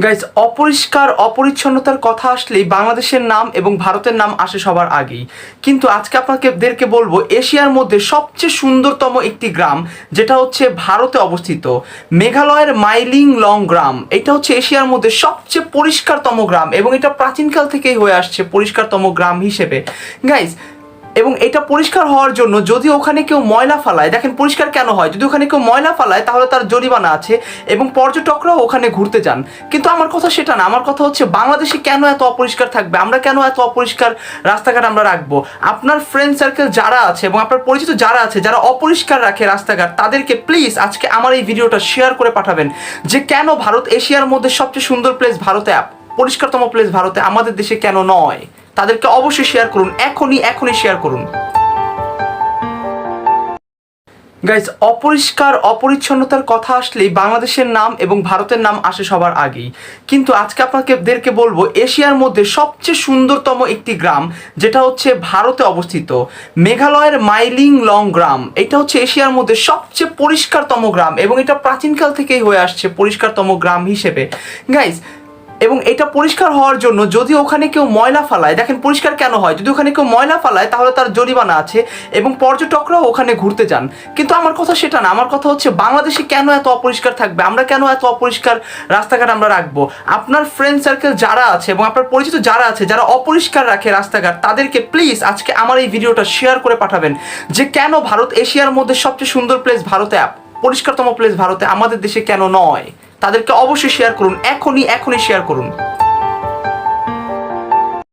Guys, অপরিষ্কার অপরিচ্ছন্নতার কথা আসলেই বাংলাদেশের নাম এবং ভারতের নাম আসে সবার আগেই। কিন্তু আজকে আপনাদেরকে বলবো এশিয়ার মধ্যে সবচেয়ে সুন্দরতম একটি গ্রাম, যেটা হচ্ছে ভারতে অবস্থিত মেঘালয়ের মাইলিং লং গ্রাম। এটা হচ্ছে এশিয়ার মধ্যে সবচেয়ে পরিষ্কারতম গ্রাম এবং এটা প্রাচীনকাল থেকেই হয়ে আসছে পরিষ্কারতম গ্রাম হিসেবে। গাইজ, এবং এটা পরিষ্কার হওয়ার জন্য যদি ওখানে কেউ ময়লা ফালায়, দেখেন পরিষ্কার কেন হয়, যদি ওখানে কেউ ময়লা ফালায় তাহলে তার জরিমানা আছে এবং পর্যটকরাও ওখানে ঘুরতে যান। কিন্তু আমার কথা সেটা না, আমার কথা হচ্ছে বাংলাদেশে কেন এত অপরিষ্কার থাকবে, আমরা কেন এত অপরিষ্কার রাস্তাঘাট আমরা রাখবো। আপনার ফ্রেন্ড সার্কেল যারা আছে এবং আপনার পরিচিত যারা আছে যারা অপরিষ্কার রাখে রাস্তাঘাট, তাদেরকে প্লিজ আজকে আমার এই ভিডিওটা শেয়ার করে পাঠাবেন যে কেন ভারত এশিয়ার মধ্যে সবচেয়ে সুন্দর প্লেস ভারতে, পরিষ্কারতম প্লেস ভারতে, আমাদের দেশে কেন নয়। তাদেরকে অবশ্যই শেয়ার করুন, এখনই শেয়ার করুন। গাইজ, অপরিষ্কার অপরিচ্ছন্নতার কথা আসলেই বাংলাদেশের নাম এবং ভারতের নাম আসে সবার আগেই। কিন্তু আজকে আপনাদেরকে বলবো এশিয়ার মধ্যে সবচেয়ে সুন্দরতম একটি গ্রাম, যেটা হচ্ছে ভারতে অবস্থিত মেঘালয়ের মাইলিং লং গ্রাম। এটা হচ্ছে এশিয়ার মধ্যে সবচেয়ে পরিষ্কারতম গ্রাম এবং এটা প্রাচীনকাল থেকেই হয়ে আসছে পরিষ্কারতম গ্রাম হিসেবে। গাইজ, এবং এটা পরিষ্কার হওয়ার জন্য যদি ওখানে কেউ ময়লা ফালায়, দেখেন পরিষ্কার কেন হয়, যদি ওখানে কেউ ময়লা ফালায় তাহলে তার জরিমানা আছে এবং পর্যটকরাও ওখানে ঘুরতে যান। কিন্তু আমার কথা সেটা না, আমার কথা হচ্ছে বাংলাদেশে কেন এত অপরিষ্কার থাকবে, আমরা কেন এত অপরিষ্কার রাস্তাঘাট আমরা রাখবো। আপনার ফ্রেন্ড সার্কেল যারা আছে এবং আপনার পরিচিত যারা আছে যারা অপরিষ্কার রাখে রাস্তাঘাট, তাদেরকে প্লিজ আজকে আমার এই ভিডিওটা শেয়ার করে পাঠাবেন যে কেন ভারত এশিয়ার মধ্যে সবচেয়ে সুন্দর প্লেস ভারতে, পরিষ্কারতম প্লেস ভারতে, আমাদের দেশে কেন নয়। তাদেরকে অবশ্যই শেয়ার করুন, এখনই শেয়ার করুন।